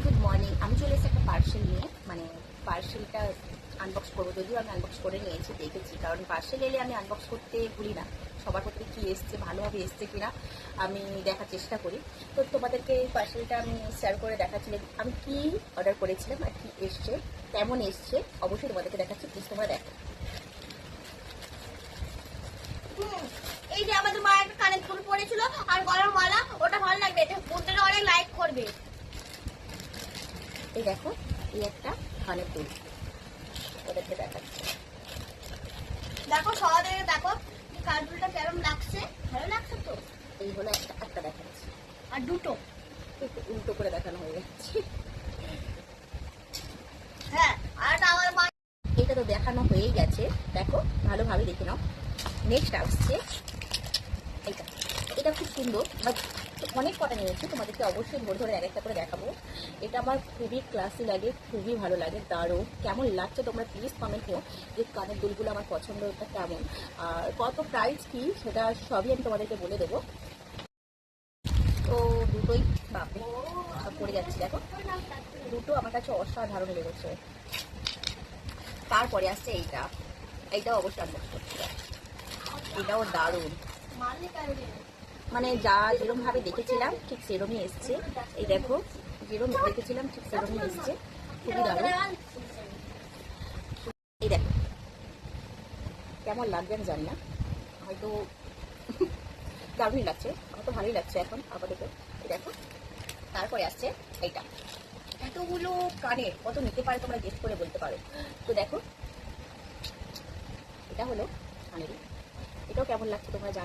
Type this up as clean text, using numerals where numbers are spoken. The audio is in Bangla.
Good morning. আমি চলে এসেছি একটা পার্সেল নিয়ে, মানে পার্সেলটা আনবক্স করবো। যদিও আমি আনবক্স করে নিয়েছি, দেখেছি, কারণ পার্সেল এলে আমি আনবক্স করতে ভুলি না। সবার প্রতি কী এসছে, ভালোভাবে এসছে কিনা আমি দেখার চেষ্টা করি। তো তোমাদেরকে পার্সেলটা আমি শেয়ার করে দেখাচ্ছি আমি কি অর্ডার করেছিলাম আর কি এসছে, কেমন এসছে, অবশ্যই তোমাদেরকে দেখাচ্ছি। প্লিজ তোমরা দেখো। এই যে আমাদের মায়ের একটা কানের দুল পড়েছিল আর গলার মালা, ওটা ভালো লাগবে, এটা বন্ধুরা অনেক লাইক করবে। এই দেখো, এই একটা কানের দুল ওদেরকে দেখাচ্ছি। দেখো সহজে দেখো কানের দুলটা কেমন লাগছে, ভালো লাগছে তো। এই হলো একটা একটা দেখাচ্ছি, আর দুটো একটু উল্টো করে দেখানো হয়ে যাচ্ছে। হ্যাঁ, আর আমার মা এটা তো দেখানো হয়েই গেছে, দেখো ভালোভাবে দেখে নাও। নেক্সট আসছে এইটা। এটা খুব সুন্দর, বাট অনেক কটা নিয়েছি, তোমাদেরকে অবশ্যই ধরে ধরে এক একটা করে দেখাবো। এটা আমার খুবই ক্লাসি লাগে, খুবই ভালো লাগে, দারুণ। কেমন লাগছে তোমরা প্লিজ কমেন্ট করো যে কানের দুলগুলো আমার পছন্দটা কেমন, আর কত প্রাইস কি সেটা সবই আমি তোমাদেরকে বলে দেবো। তো দুটোই বাপরে সব পড়ে যাচ্ছে, দেখো দুটো আমার কাছে অসাধারণ লেগেছে। তারপরে আসছে এইটা, এইটাও অবশ্যই আনবক্স করতে হবে। এটাও দারুণ, মানে যা যেরকম ভাবে দেখেছিলাম ঠিক সেরকমই এসছে। এই দেখো, যেরকম দেখেছিলাম ঠিক সেরকমই এসছে, খুবই দারুণ। এই দেখো কেমন লাগবে আমি জানি না, হয়তো দারুণই লাগছে, আমার তো ভালোই লাগছে এখন আপাতত। এই দেখো, তারপরে আসছে এইটা। এতগুলো কানের কত নিতে পারে তোমরা গেস করে বলতে পারো। তো দেখো, এটা হলো কানেরই, এটাও কেমন লাগছে তোমরা জানো।